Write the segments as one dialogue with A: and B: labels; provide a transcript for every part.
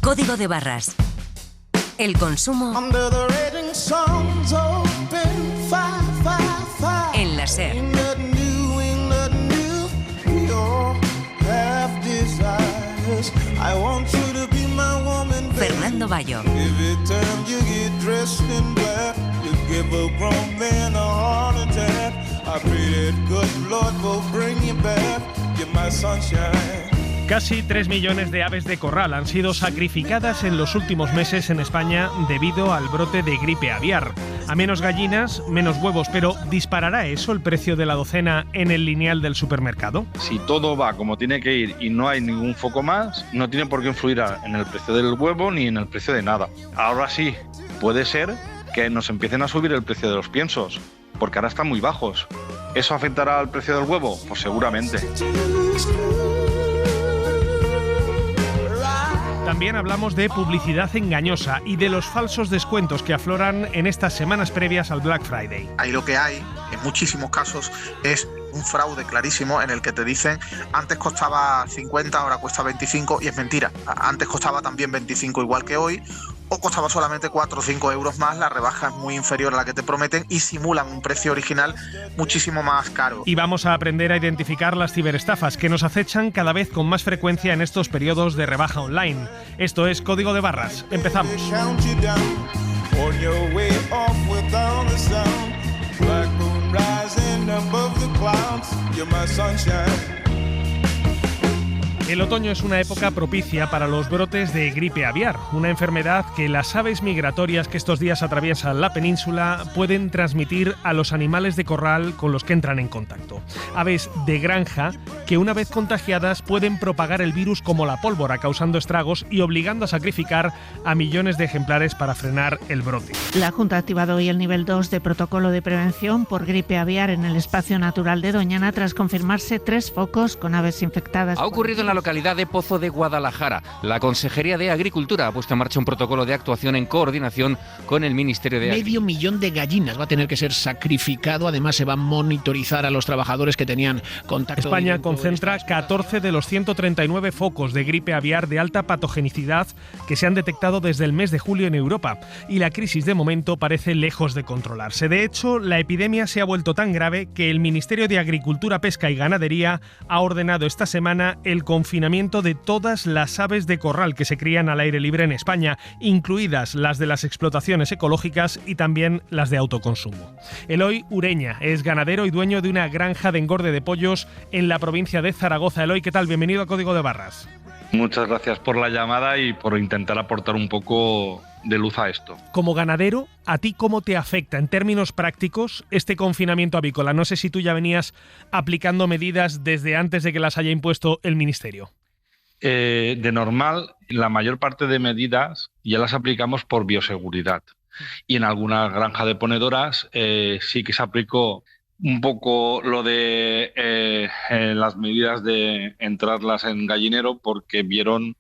A: Código de barras. El consumo en la SER. Fernando Bayo.
B: Casi 3 millones de aves de corral han sido sacrificadas en los últimos meses en España debido al brote de gripe aviar. A menos gallinas, menos huevos, pero ¿disparará eso el precio de la docena en el lineal del supermercado?
C: Si todo va como tiene que ir y no hay ningún foco más, no tiene por qué influir en el precio del huevo ni en el precio de nada. Ahora sí, puede ser que nos empiecen a subir el precio de los piensos, porque ahora están muy bajos. ¿Eso afectará al precio del huevo? Pues seguramente.
B: También hablamos de publicidad engañosa y de los falsos descuentos que afloran en estas semanas previas al Black Friday.
D: Ahí lo que hay, en muchísimos casos, es un fraude clarísimo en el que te dicen antes costaba 50, ahora cuesta 25 y es mentira. Antes costaba también 25 igual que hoy, o costaba solamente 4 o 5 euros más, la rebaja es muy inferior a la que te prometen y simulan un precio original muchísimo más caro.
B: Y vamos a aprender a identificar las ciberestafas que nos acechan cada vez con más frecuencia en estos periodos de rebaja online. Esto es Código de Barras. Empezamos. El otoño es una época propicia para los brotes de gripe aviar, una enfermedad que las aves migratorias que estos días atraviesan la península pueden transmitir a los animales de corral con los que entran en contacto. Aves de granja que una vez contagiadas pueden propagar el virus como la pólvora, causando estragos y obligando a sacrificar a millones de ejemplares para frenar el brote.
E: La Junta ha activado hoy el nivel 2 de protocolo de prevención por gripe aviar en el espacio natural de Doñana tras confirmarse 3 focos con aves infectadas.
F: Ha ocurrido en la localidad de Pozo de Guadalajara. La Consejería de Agricultura ha puesto en marcha un protocolo de actuación en coordinación con el Ministerio de Agricultura.
G: 500.000 de gallinas va a tener que ser sacrificado. Además, se va a monitorizar a los trabajadores que tenían contacto.
B: España concentra 14 de los 139 focos de gripe aviar de alta patogenicidad que se han detectado desde el mes de julio en Europa. Y la crisis de momento parece lejos de controlarse. De hecho, la epidemia se ha vuelto tan grave que el Ministerio de Agricultura, Pesca y Ganadería ha ordenado esta semana el confinamiento de todas las aves de corral que se crían al aire libre en España, incluidas las de las explotaciones ecológicas y también las de autoconsumo. Eloy Ureña es ganadero y dueño de una granja de engorde de pollos en la provincia de Zaragoza. Eloy, ¿qué tal? Bienvenido a Código de Barras.
C: Muchas gracias por la llamada y por intentar aportar un poco de luz a esto.
B: Como ganadero, ¿a ti cómo te afecta en términos prácticos este confinamiento avícola? No sé si tú ya venías aplicando medidas desde antes de que las haya impuesto el Ministerio.
C: De normal, la mayor parte de medidas ya las aplicamos por bioseguridad. Y en alguna granja de ponedoras sí que se aplicó un poco lo de las medidas de entrarlas en gallinero porque vieron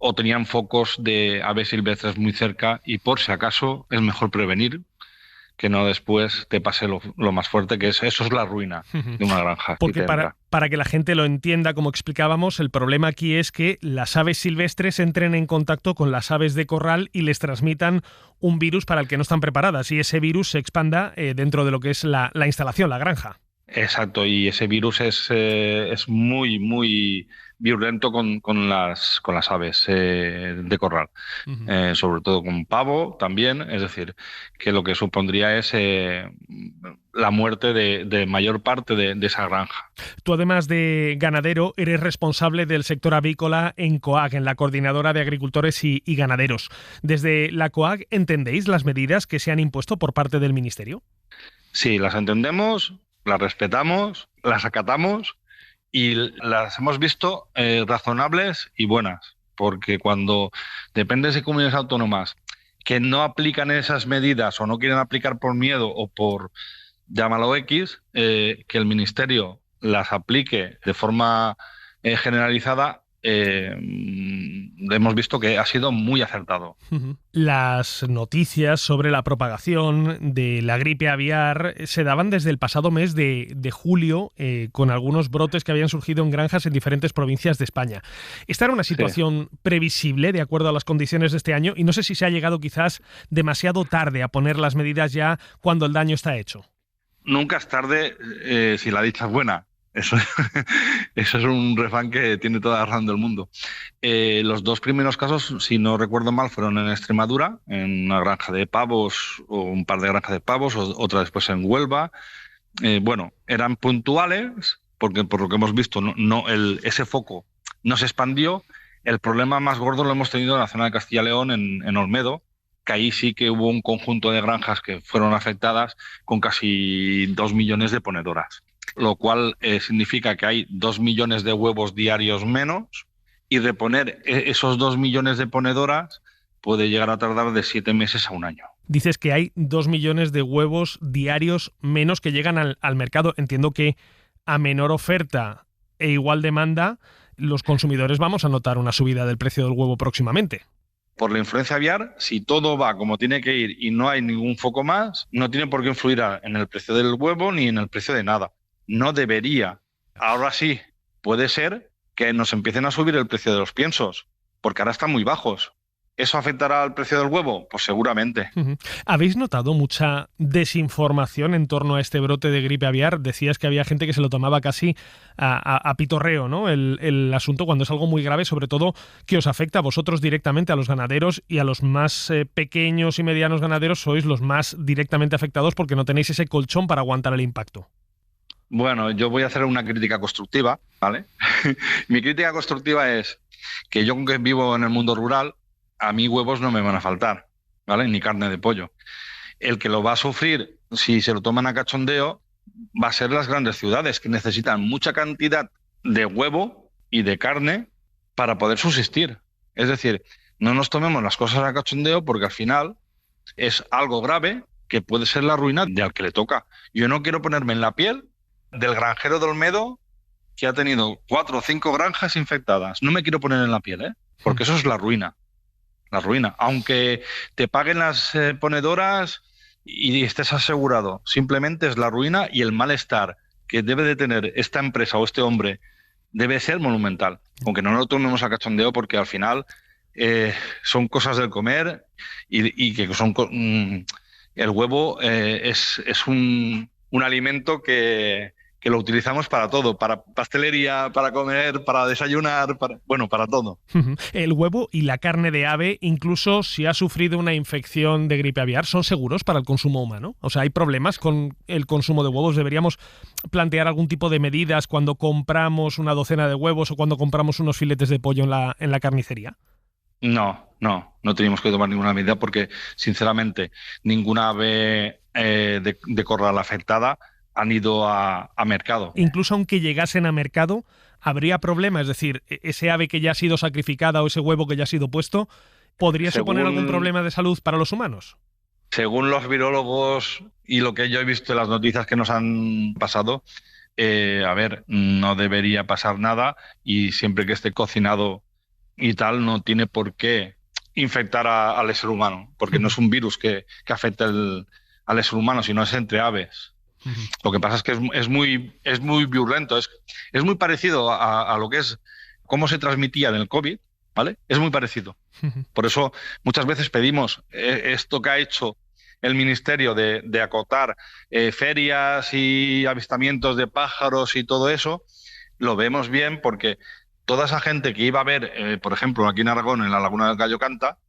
C: o tenían focos de aves silvestres muy cerca y por si acaso es mejor prevenir que no después te pase lo más fuerte, que eso es la ruina de una granja.
B: Porque para que la gente lo entienda, como explicábamos, el problema aquí es que las aves silvestres entren en contacto con las aves de corral y les transmitan un virus para el que no están preparadas y ese virus se expanda dentro de lo que es la instalación, la granja.
C: Exacto, y ese virus es muy, muy virulento con las aves de corral, sobre todo con pavo también, es decir, que lo que supondría es la muerte de mayor parte de esa granja.
B: Tú, además de ganadero, eres responsable del sector avícola en COAG, en la Coordinadora de Agricultores y Ganaderos. Desde la COAG, ¿entendéis las medidas que se han impuesto por parte del Ministerio?
C: Sí, las entendemos, las respetamos, las acatamos y las hemos visto razonables y buenas, porque cuando dependes de comunidades autónomas que no aplican esas medidas o no quieren aplicar por miedo o por, llámalo X, que el Ministerio las aplique de forma generalizada, hemos visto que ha sido muy acertado.
B: Las noticias sobre la propagación de la gripe aviar se daban desde el pasado mes de julio, con algunos brotes que habían surgido en granjas en diferentes provincias de España. Esta era una situación previsible de acuerdo a las condiciones de este año, y no sé si se ha llegado quizás demasiado tarde a poner las medidas ya cuando el daño está hecho.
C: Nunca es tarde si la dicha es buena. Eso es un refrán que tiene toda la razón del mundo. Los dos primeros casos, si no recuerdo mal, fueron en Extremadura, en una granja de pavos o un par de granjas de pavos, otra después en Huelva. Eran puntuales, porque por lo que hemos visto ese foco no se expandió. El problema más gordo lo hemos tenido en la zona de Castilla y León, en Olmedo, que ahí sí que hubo un conjunto de granjas que fueron afectadas con casi 2 millones de ponedoras. Lo cual significa que hay 2 millones de huevos diarios menos, y reponer esos 2 millones de ponedoras puede llegar a tardar de 7 meses a un año.
B: Dices que hay 2 millones de huevos diarios menos que llegan al mercado. Entiendo que a menor oferta e igual demanda, los consumidores vamos a notar una subida del precio del huevo próximamente.
C: Por la influenza aviar, si todo va como tiene que ir y no hay ningún foco más, no tiene por qué influir en el precio del huevo ni en el precio de nada. No debería. Ahora sí, puede ser que nos empiecen a subir el precio de los piensos, porque ahora están muy bajos. ¿Eso afectará al precio del huevo? Pues seguramente.
B: ¿Habéis notado mucha desinformación en torno a este brote de gripe aviar? Decías que había gente que se lo tomaba casi a pitorreo, ¿no? El asunto, cuando es algo muy grave, sobre todo que os afecta a vosotros directamente, a los ganaderos, y a los más pequeños y medianos ganaderos sois los más directamente afectados porque no tenéis ese colchón para aguantar el impacto.
C: Bueno, yo voy a hacer una crítica constructiva, ¿vale? Mi crítica constructiva es que yo, que vivo en el mundo rural, a mí huevos no me van a faltar, ¿vale? Ni carne de pollo. El que lo va a sufrir, si se lo toman a cachondeo, va a ser las grandes ciudades, que necesitan mucha cantidad de huevo y de carne para poder subsistir. Es decir, no nos tomemos las cosas a cachondeo, porque al final es algo grave que puede ser la ruina de al que le toca. Yo no quiero ponerme en la piel del granjero de Olmedo que ha tenido 4 o 5 granjas infectadas. No me quiero poner en la piel, porque eso es la ruina. La ruina. Aunque te paguen las ponedoras y estés asegurado, simplemente es la ruina, y el malestar que debe de tener esta empresa o este hombre debe ser monumental. Aunque no lo tomemos a cachondeo, porque al final son cosas del comer, y que son... el huevo es un alimento que lo utilizamos para todo, para pastelería, para comer, para desayunar, para todo.
B: El huevo y la carne de ave, incluso si ha sufrido una infección de gripe aviar, ¿son seguros para el consumo humano? O sea, ¿hay problemas con el consumo de huevos? ¿Deberíamos plantear algún tipo de medidas cuando compramos una docena de huevos o cuando compramos unos filetes de pollo en la carnicería?
C: No tenemos que tomar ninguna medida, porque, sinceramente, ninguna ave de corral afectada han ido a mercado.
B: Incluso aunque llegasen a mercado, ¿habría problema? Es decir, ese ave que ya ha sido sacrificada o ese huevo que ya ha sido puesto, ¿podría suponer algún problema de salud para los humanos?
C: Según los virólogos y lo que yo he visto en las noticias que nos han pasado, no debería pasar nada, y siempre que esté cocinado y tal, no tiene por qué infectar al ser humano, porque no es un virus que afecte al ser humano, sino es entre aves. Lo que pasa es que es muy virulento, es muy parecido a lo que es cómo se transmitía en el COVID, ¿vale? Es muy parecido. Por eso muchas veces pedimos esto que ha hecho el Ministerio de acotar ferias y avistamientos de pájaros y todo eso, lo vemos bien, porque toda esa gente que iba a ver, por ejemplo, aquí en Aragón, en la Laguna del Gallo Canta,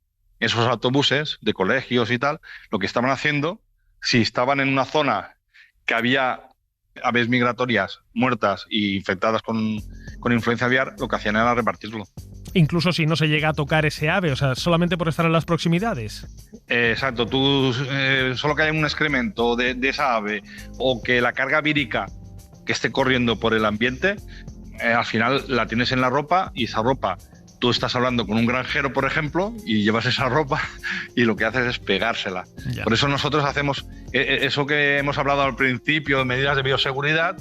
C: esos autobuses de colegios y tal, lo que estaban haciendo, si estaban en una zona que había aves migratorias muertas e infectadas con influenza aviar, lo que hacían era repartirlo.
B: Incluso si no se llega a tocar ese ave, o sea, solamente por estar en las proximidades.
C: Exacto, tú solo que haya un excremento de esa ave, o que la carga vírica que esté corriendo por el ambiente, al final la tienes en la ropa, y esa ropa, tú estás hablando con un granjero, por ejemplo, y llevas esa ropa y lo que haces es pegársela. Ya. Por eso nosotros hacemos eso que hemos hablado al principio, de medidas de bioseguridad.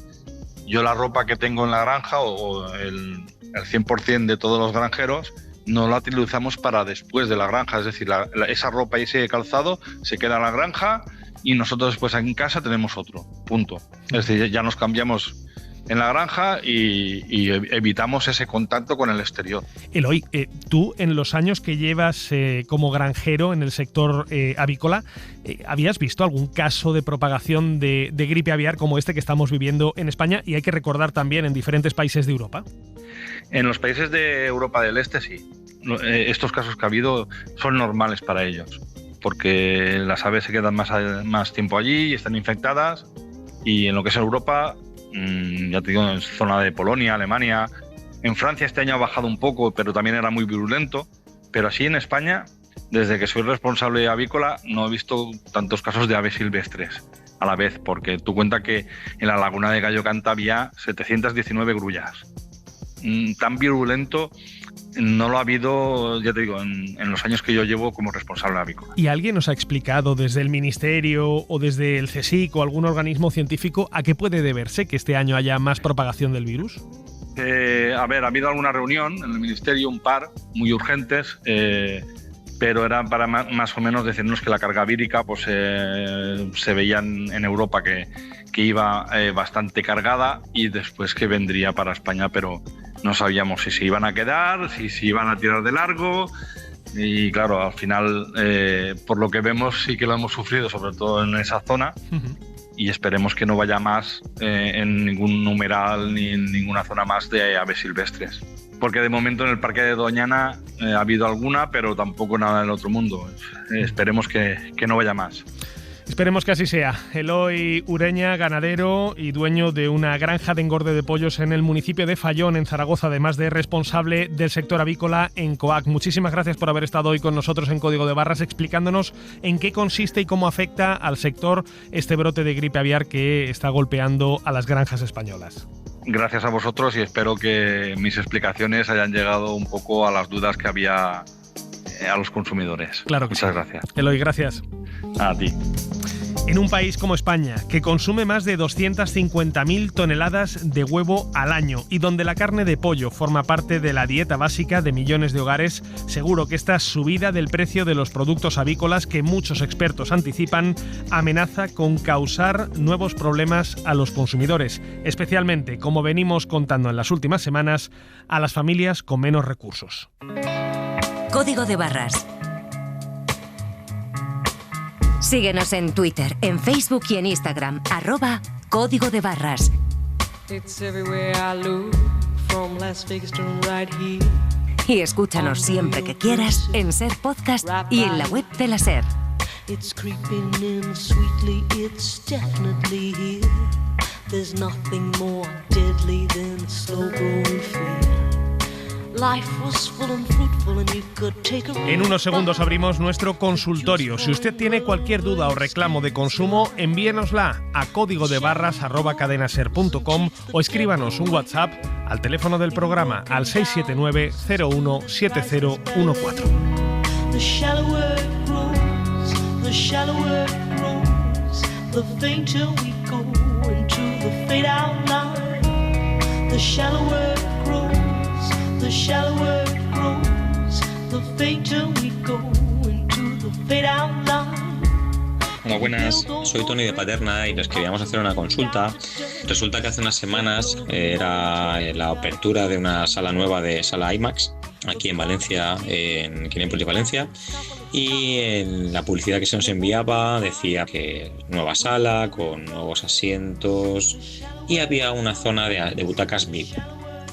C: Yo la ropa que tengo en la granja, o el 100% de todos los granjeros, no la utilizamos para después de la granja, es decir, esa ropa y ese calzado se queda en la granja y nosotros después en casa tenemos otro, punto. Es decir, ya nos cambiamos en la granja y evitamos ese contacto con el exterior.
B: Eloy, tú en los años que llevas como granjero en el sector avícola, ¿habías visto algún caso de propagación de gripe aviar como este que estamos viviendo en España? Y hay que recordar también en diferentes países de Europa.
C: En los países de Europa del Este sí. Estos casos que ha habido son normales para ellos, porque las aves se quedan más tiempo allí y están infectadas. Y en lo que es Europa, ya te digo, en zona de Polonia, Alemania, en Francia este año ha bajado un poco, pero también era muy virulento. Pero así en España, desde que soy responsable avícola, no he visto tantos casos de aves silvestres a la vez, porque tú cuenta que en la laguna de Gallo Canta había 719 grullas. Tan virulento no lo ha habido, ya te digo, en los años que yo llevo como responsable avícola.
B: ¿Y alguien nos ha explicado desde el Ministerio o desde el CSIC o algún organismo científico a qué puede deberse que este año haya más propagación del virus?
C: Ha habido alguna reunión en el Ministerio, un par, muy urgentes, pero era para más o menos decirnos que la carga vírica pues, se veía en Europa que iba bastante cargada y después que vendría para España, pero no sabíamos si se iban a quedar, si se iban a tirar de largo. Y claro, al final, por lo que vemos, sí que lo hemos sufrido, sobre todo en esa zona. Y esperemos que no vaya más en ningún numeral ni en ninguna zona más de aves silvestres. Porque de momento en el Parque de Doñana ha habido alguna, pero tampoco nada del otro mundo. Esperemos que no vaya más.
B: Esperemos que así sea. Eloy Ureña, ganadero y dueño de una granja de engorde de pollos en el municipio de Fallón, en Zaragoza, además de responsable del sector avícola en COAC. Muchísimas gracias por haber estado hoy con nosotros en Código de Barras, explicándonos en qué consiste y cómo afecta al sector este brote de gripe aviar que está golpeando a las granjas españolas.
C: Gracias a vosotros y espero que mis explicaciones hayan llegado un poco a las dudas que había a los consumidores.
B: Claro que
C: Muchas
B: sí.
C: gracias.
B: Eloy, gracias.
C: A ti.
B: En un país como España, que consume más de 250.000 toneladas de huevo al año y donde la carne de pollo forma parte de la dieta básica de millones de hogares, seguro que esta subida del precio de los productos avícolas, que muchos expertos anticipan, amenaza con causar nuevos problemas a los consumidores, especialmente, como venimos contando en las últimas semanas, a las familias con menos recursos.
A: Código de Barras. Síguenos en Twitter, en Facebook y en Instagram, @Código de Barras. Y escúchanos siempre que quieras en SER Podcast y en la web de la SER.
B: En unos segundos abrimos nuestro consultorio. Si usted tiene cualquier duda o reclamo de consumo, envíenosla a códigodebarras@cadenaser.com o escríbanos un WhatsApp al teléfono del programa al 679 01 7014.
H: The shallower it grows, the fainter we go into the fade out line.
I: Hola, buenas, soy Tony de Paterna y les queríamos hacer una consulta. Resulta que hace unas semanas era la apertura de una sala nueva de sala IMAX aquí en Valencia, en Kinépolis Valencia, y en la publicidad que se nos enviaba decía que nueva sala con nuevos asientos y había una zona de butacas VIP.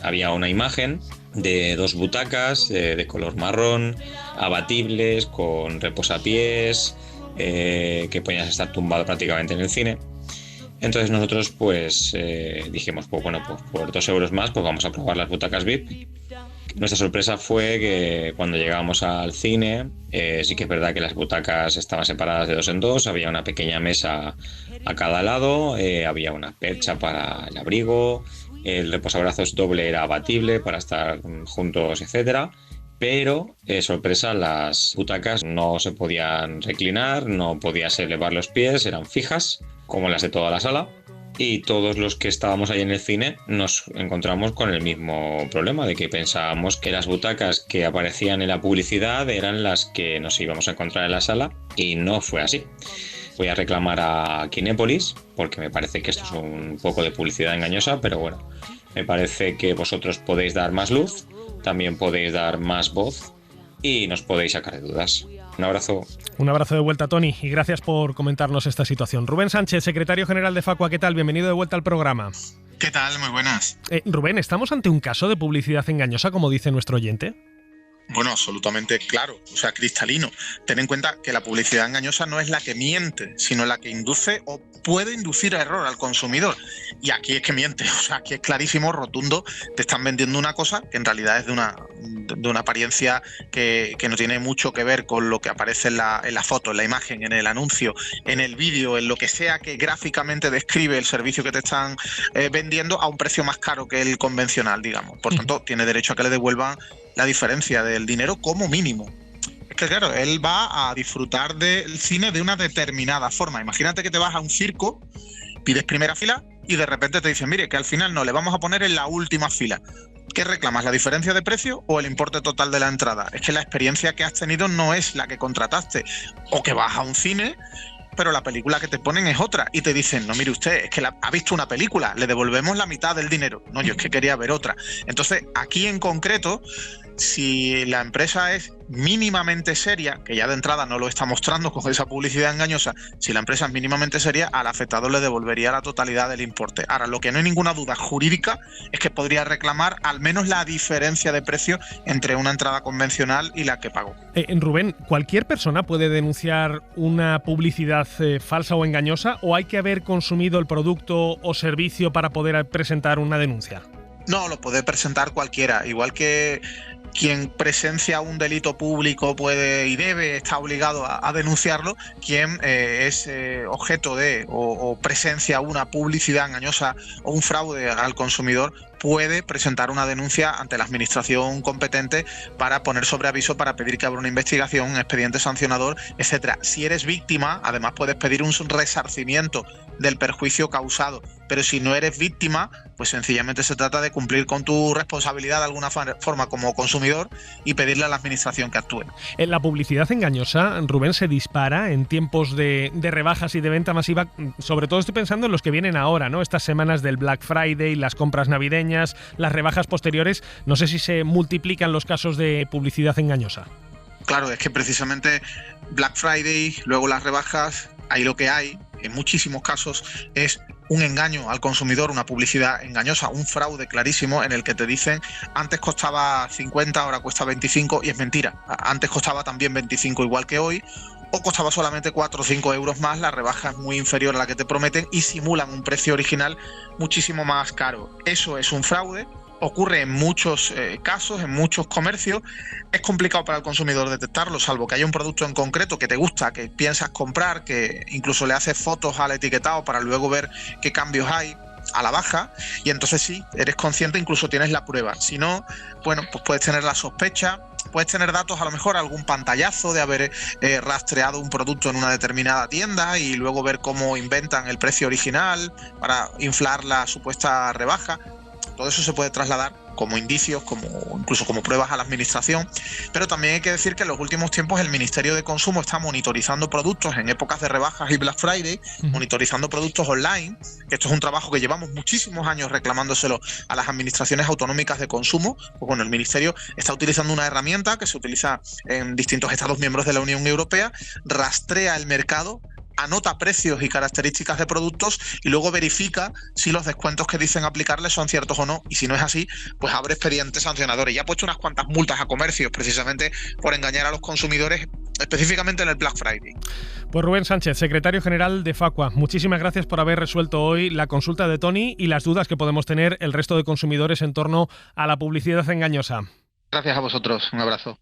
I: Había una imagen de 2 butacas de color marrón, abatibles, con reposapiés, que podías estar tumbado prácticamente en el cine. Entonces nosotros pues dijimos, pues bueno, pues por 2 euros más pues vamos a probar las butacas VIP. Nuestra sorpresa fue que cuando llegamos al cine, sí que es verdad que las butacas estaban separadas de 2 en 2, había una pequeña mesa a cada lado, había una percha para el abrigo, el reposabrazos doble era abatible para estar juntos, etcétera. Pero, sorpresa, las butacas no se podían reclinar, no podías elevar los pies, eran fijas, como las de toda la sala. y todos los que estábamos ahí en el cine nos encontramos con el mismo problema de que pensábamos que las butacas que aparecían en la publicidad eran las que nos íbamos a encontrar en la sala y no fue así. Voy a reclamar a Kinépolis porque me parece que esto es un poco de publicidad engañosa, pero bueno, me parece que vosotros podéis dar más luz, también podéis dar más voz y nos podéis sacar de dudas. Un abrazo.
B: Un abrazo de vuelta, Tony, y gracias por comentarnos esta situación. Rubén Sánchez, secretario general de Facua, ¿qué tal? Bienvenido de vuelta al programa.
D: ¿Qué tal? Muy buenas.
B: Rubén, ¿estamos ante un caso de publicidad engañosa, como dice nuestro oyente?
D: Bueno, absolutamente claro, o sea, cristalino. Ten en cuenta que la publicidad engañosa no es la que miente, sino la que induce o puede inducir a error al consumidor. Y aquí es que miente, o sea, aquí es clarísimo, rotundo, te están vendiendo una cosa que en realidad es de una apariencia que no tiene mucho que ver con lo que aparece en la foto, en la imagen, en el anuncio, en el vídeo, en lo que sea que gráficamente describe el servicio que te están vendiendo a un precio más caro que el convencional, digamos. Por tanto, tiene derecho a que le devuelvan la diferencia del dinero como mínimo. Es que claro, él va a disfrutar del cine de una determinada forma. Imagínate que te vas a un circo, pides primera fila y de repente te dicen, mire, que al final no, le vamos a poner en la última fila. ¿Qué reclamas? ¿La diferencia de precio o el importe total de la entrada? Es que la experiencia que has tenido no es la que contrataste. O que vas a un cine, pero la película que te ponen es otra y te dicen, no, mire usted, es que ha visto una película, le devolvemos la mitad del dinero. No, yo es que quería ver otra. Entonces, aquí en concreto, si la empresa es mínimamente seria, que ya de entrada no lo está mostrando con esa publicidad engañosa, si la empresa es mínimamente seria, al afectado le devolvería la totalidad del importe. Ahora, lo que no hay ninguna duda jurídica es que podría reclamar al menos la diferencia de precio entre una entrada convencional y la que pagó.
B: Rubén, ¿cualquier persona puede denunciar una publicidad falsa o engañosa, o hay que haber consumido el producto o servicio para poder presentar una denuncia?
D: No, lo puede presentar cualquiera, igual que quien presencia un delito público puede y debe, está obligado a denunciarlo, quien es objeto de o presencia una publicidad engañosa o un fraude al consumidor puede presentar una denuncia ante la administración competente para poner sobre aviso, para pedir que abra una investigación, un expediente sancionador, etcétera. Si eres víctima, además puedes pedir un resarcimiento del perjuicio causado, pero si no eres víctima, pues sencillamente se trata de cumplir con tu responsabilidad de alguna forma como consumidor y pedirle a la administración que actúe.
B: La publicidad engañosa, Rubén, se dispara en tiempos de rebajas y de venta masiva. Sobre todo estoy pensando en los que vienen ahora, ¿no? Estas semanas del Black Friday, las compras navideñas, las rebajas posteriores. No sé si se multiplican los casos de publicidad engañosa.
D: Claro, es que precisamente Black Friday, luego las rebajas, ahí lo que hay, en muchísimos casos, es un engaño al consumidor, una publicidad engañosa, un fraude clarísimo en el que te dicen antes costaba 50, ahora cuesta 25 y es mentira. Antes costaba también 25 igual que hoy, o costaba solamente 4 o 5 euros más, la rebaja es muy inferior a la que te prometen y simulan un precio original muchísimo más caro. Eso es un fraude. Ocurre en muchos casos, en muchos comercios. Es complicado para el consumidor detectarlo, salvo que haya un producto en concreto que te gusta, que piensas comprar, que incluso le haces fotos al etiquetado para luego ver qué cambios hay a la baja, y entonces sí, eres consciente, incluso tienes la prueba. Si no, bueno, pues puedes tener la sospecha, puedes tener datos, a lo mejor algún pantallazo de haber rastreado un producto en una determinada tienda y luego ver cómo inventan el precio original para inflar la supuesta rebaja. Todo eso se puede trasladar como indicios, incluso como pruebas a la administración, pero también hay que decir que en los últimos tiempos el Ministerio de Consumo está monitorizando productos en épocas de rebajas y Black Friday, monitorizando productos online, que esto es un trabajo que llevamos muchísimos años reclamándoselo a las administraciones autonómicas de consumo. Pues bueno, el Ministerio está utilizando una herramienta que se utiliza en distintos Estados miembros de la Unión Europea, rastrea el mercado, anota precios y características de productos y luego verifica si los descuentos que dicen aplicarles son ciertos o no, y si no es así, pues abre expedientes sancionadores. Ya ha puesto unas cuantas multas a comercios precisamente por engañar a los consumidores, específicamente en el Black Friday.
B: Pues Rubén Sánchez, secretario general de Facua, muchísimas gracias por haber resuelto hoy la consulta de Tony y las dudas que podemos tener el resto de consumidores en torno a la publicidad engañosa.
D: Gracias a vosotros, un abrazo.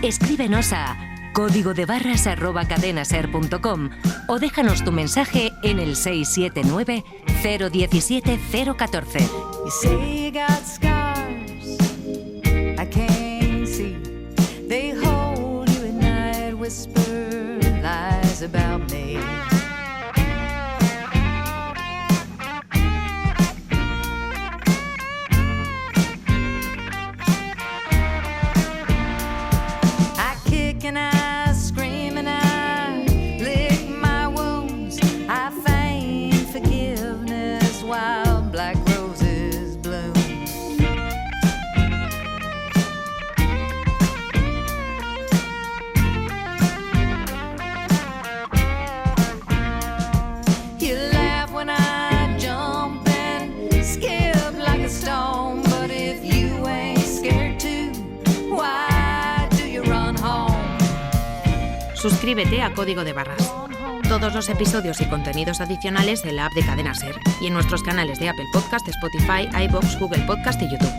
A: Escríbenos a códigodebarras@cadenaser.com o déjanos tu mensaje en el 679 017 014. You say you got scars I can't see. They hold you at night, whisper lies about me.
J: Suscríbete a Código de Barras. Todos los episodios y contenidos adicionales en la app de Cadena SER y en nuestros canales de Apple Podcast, Spotify, iVoox, Google Podcast y YouTube.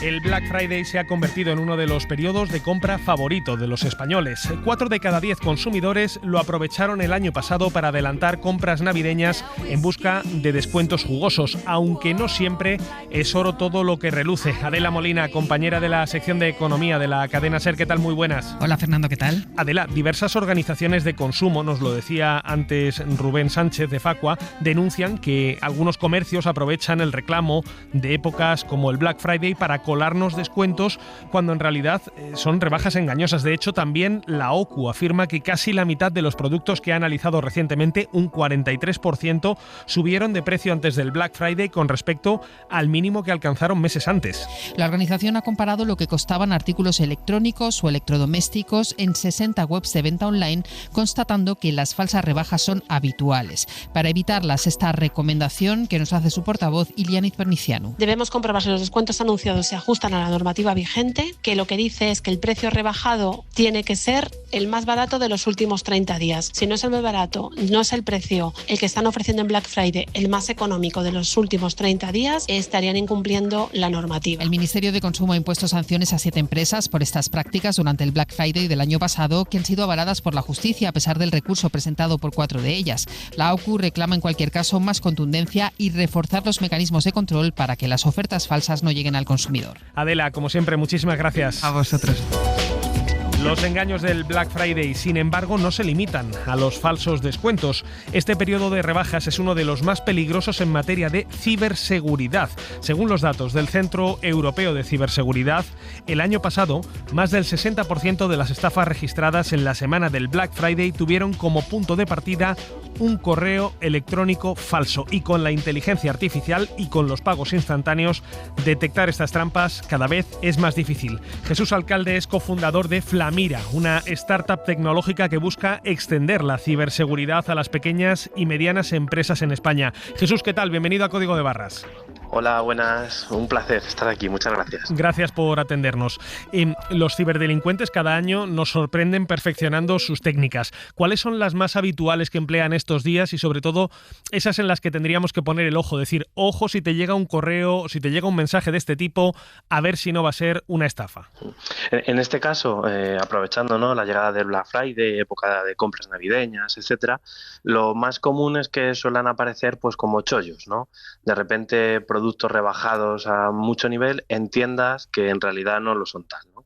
B: El Black Friday se ha convertido en uno de los periodos de compra favorito de los españoles. 4 de cada 10 consumidores lo aprovecharon el año pasado para adelantar compras navideñas en busca de descuentos jugosos, aunque no siempre es oro todo lo que reluce. Adela Molina, compañera de la sección de Economía de la cadena SER, ¿qué tal? Muy buenas.
K: Hola Fernando, ¿qué tal?
B: Adela, diversas organizaciones de consumo, nos lo decía antes Rubén Sánchez de Facua, denuncian que algunos comercios aprovechan el reclamo de épocas como el Black Friday para colarnos descuentos cuando en realidad son rebajas engañosas. De hecho, también la OCU afirma que casi la mitad de los productos que ha analizado recientemente, un 43%, subieron de precio antes del Black Friday con respecto al mínimo que alcanzaron meses antes.
K: La organización ha comparado lo que costaban artículos electrónicos o electrodomésticos en 60 webs de venta online, constatando que las falsas rebajas son habituales. Para evitarlas, esta recomendación que nos hace su portavoz, Iliana Perniciano.
L: Debemos comprobar si los descuentos anunciados se ajustan a la normativa vigente, que lo que dice es que el precio rebajado tiene que ser el más barato de los últimos 30 días. Si no es el más barato, no es el precio el que están ofreciendo en Black Friday, el más económico de los últimos 30 días, estarían incumpliendo la normativa.
K: El Ministerio de Consumo ha impuesto sanciones a 7 empresas por estas prácticas durante el Black Friday del año pasado, que han sido avaladas por la justicia a pesar del recurso presentado por 4 de ellas. La OCU reclama en cualquier caso más contundencia y reforzar los mecanismos de control para que las ofertas falsas no lleguen al consumidor.
B: Adela, como siempre, muchísimas gracias.
K: A vosotros.
B: Los engaños del Black Friday, sin embargo, no se limitan a los falsos descuentos. Este periodo de rebajas es uno de los más peligrosos en materia de ciberseguridad. Según los datos del Centro Europeo de Ciberseguridad, el año pasado, más del 60% de las estafas registradas en la semana del Black Friday tuvieron como punto de partida un correo electrónico falso. Y con la inteligencia artificial y con los pagos instantáneos, detectar estas trampas cada vez es más difícil. Jesús Alcalde es cofundador de Flamira, una startup tecnológica que busca extender la ciberseguridad a las pequeñas y medianas empresas en España. Jesús, ¿qué tal? Bienvenido a Código de Barras.
M: Hola, buenas. Un placer estar aquí. Muchas gracias.
B: Gracias por atendernos. Los ciberdelincuentes cada año nos sorprenden perfeccionando sus técnicas. ¿Cuáles son las más habituales que emplean estos días y sobre todo esas en las que tendríamos que poner el ojo? Decir, ojo si te llega un correo, si te llega un mensaje de este tipo, a ver si no va a ser una estafa.
M: En este caso, aprovechando, ¿no?, la llegada del Black Friday, época de compras navideñas, etcétera, lo más común es que suelen aparecer pues como chollos, ¿no? De repente productos rebajados a mucho nivel en tiendas que en realidad no lo son tal, ¿no?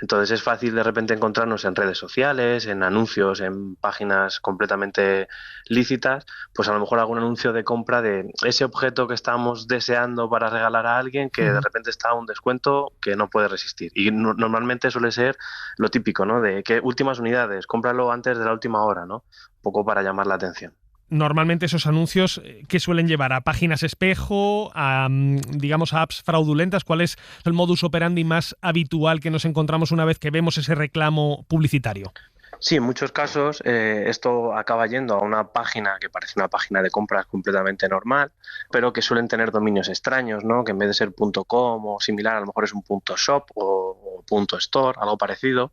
M: Entonces es fácil de repente encontrarnos en redes sociales, en anuncios, en páginas completamente lícitas, pues a lo mejor algún anuncio de compra de ese objeto que estamos deseando para regalar a alguien que de repente está a un descuento que no puede resistir. Y normalmente suele ser lo típico, ¿no? De que últimas unidades, cómpralo antes de la última hora, ¿no? Un poco para llamar la atención.
B: Normalmente esos anuncios, ¿qué suelen llevar? ¿A páginas espejo? ¿A, digamos, a apps fraudulentas? ¿Cuál es el modus operandi más habitual que nos encontramos una vez que vemos ese reclamo publicitario?
M: Sí, en muchos casos esto acaba yendo a una página que parece una página de compras completamente normal, pero que suelen tener dominios extraños, ¿no? Que en vez de ser .com o similar, a lo mejor es un .shop o .store, algo parecido,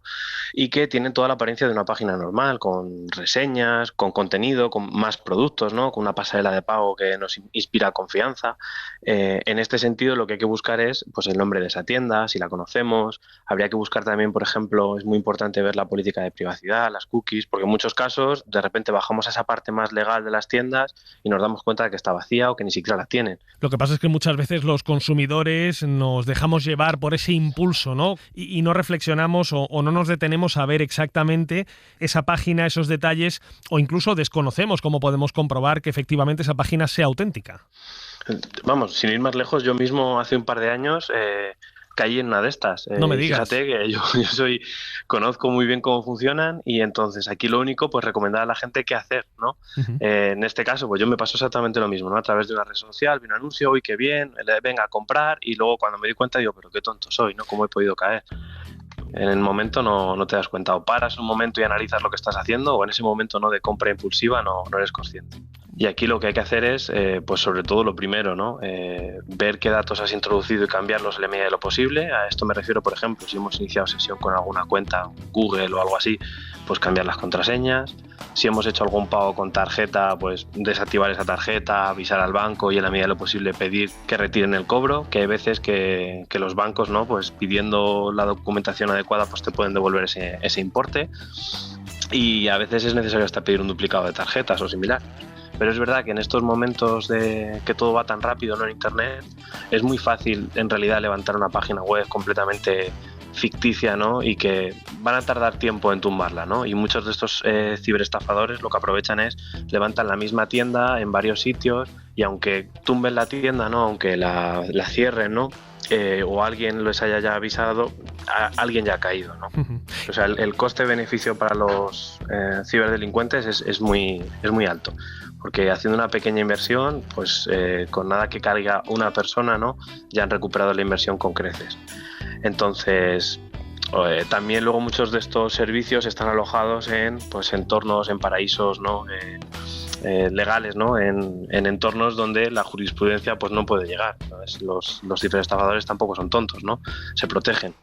M: y que tienen toda la apariencia de una página normal, con reseñas, con contenido, con más productos, ¿no? Con una pasarela de pago que nos inspira confianza. En este sentido, lo que hay que buscar es pues el nombre de esa tienda, si la conocemos. Habría que buscar también, por ejemplo, es muy importante ver la política de privacidad, las cookies, porque en muchos casos de repente bajamos a esa parte más legal de las tiendas y nos damos cuenta de que está vacía o que ni siquiera la tienen.
B: Lo que pasa es que muchas veces los consumidores nos dejamos llevar por ese impulso, ¿no? Y no reflexionamos o no nos detenemos a ver exactamente esa página, esos detalles, o incluso desconocemos cómo podemos comprobar que efectivamente esa página sea auténtica.
M: Vamos, sin ir más lejos, yo mismo hace un par de años caí en una de estas.
B: No me digas.
M: Fíjate que yo conozco muy bien cómo funcionan y entonces aquí lo único, pues recomendar a la gente qué hacer, ¿no? En este caso, pues yo me pasó exactamente lo mismo, ¿no? A través de una red social, vi un anuncio, uy, qué bien, venga a comprar, y luego cuando me di cuenta digo, pero qué tonto soy, ¿no? ¿Cómo he podido caer? En el momento no te das cuenta, o paras un momento y analizas lo que estás haciendo, o en ese momento no de compra impulsiva no eres consciente. Y aquí lo que hay que hacer es, pues sobre todo lo primero, ¿no? Ver qué datos has introducido y cambiarlos en la medida de lo posible. A esto me refiero, por ejemplo, si hemos iniciado sesión con alguna cuenta, Google o algo así, pues cambiar las contraseñas. Si hemos hecho algún pago con tarjeta, pues desactivar esa tarjeta, avisar al banco y en la medida de lo posible pedir que retiren el cobro, que hay veces que los bancos, ¿no? Pues pidiendo la documentación adecuada, pues te pueden devolver ese importe, y a veces es necesario hasta pedir un duplicado de tarjetas o similar. Pero es verdad que en estos momentos de que todo va tan rápido, ¿no? En Internet, es muy fácil en realidad levantar una página web completamente ficticia, ¿no? Y que van a tardar tiempo en tumbarla, ¿no? Y muchos de estos ciberestafadores lo que aprovechan es levantan la misma tienda en varios sitios, y aunque tumben la tienda, ¿no? Aunque la cierren, ¿no? O alguien les haya ya avisado, alguien ya ha caído, ¿no? O sea, el coste-beneficio para los ciberdelincuentes es muy alto, porque haciendo una pequeña inversión, pues con nada que caiga una persona, ¿no? Ya han recuperado la inversión con creces. Entonces, también luego muchos de estos servicios están alojados en pues entornos, en paraísos, ¿no? Legales, ¿no? En entornos donde la jurisprudencia pues no puede llegar. Los ciberestafadores tampoco son tontos, ¿no? Se protegen.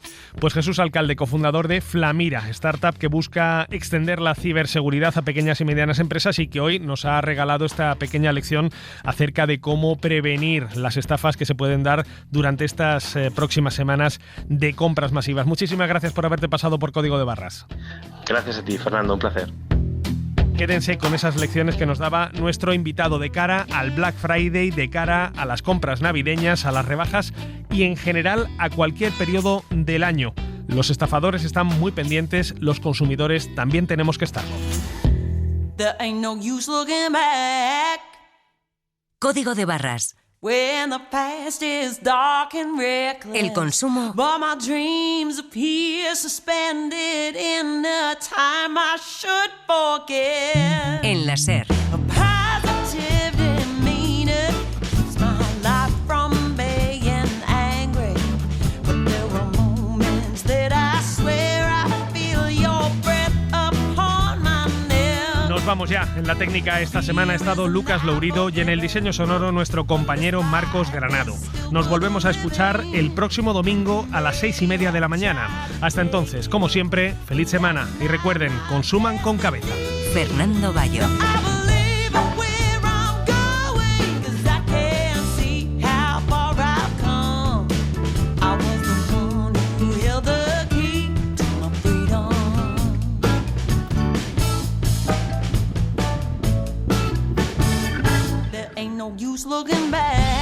B: Pues Jesús Alcalde, cofundador de Flamira, startup que busca extender la ciberseguridad a pequeñas y medianas empresas, y que hoy nos ha regalado esta pequeña lección acerca de cómo prevenir las estafas que se pueden dar durante estas próximas semanas de compras masivas. Muchísimas gracias por haberte pasado por Código de Barras.
M: Gracias a ti, Fernando, un placer.
B: Quédense con esas lecciones que nos daba nuestro invitado de cara al Black Friday, de cara a las compras navideñas, a las rebajas y en general a cualquier periodo del año. Los estafadores están muy pendientes, los consumidores también tenemos que estarlo.
A: Código de Barras.
H: When the past is dark and reckless,
A: El consumo
H: but my dreams appear suspended in a time I should forget.
A: En la SER.
H: A positive demeanor keeps my life from being angry, but there were moments that I swear I feel your breath upon my neck.
B: Nos vamos ya. En la técnica esta semana ha estado Lucas Lourido y en el diseño sonoro nuestro compañero Marcos Granado. Nos volvemos a escuchar el próximo domingo a las 6:30 de la mañana. Hasta entonces, como siempre, feliz semana y recuerden, consuman con cabeza.
A: Fernando Bayo.
H: Use looking back.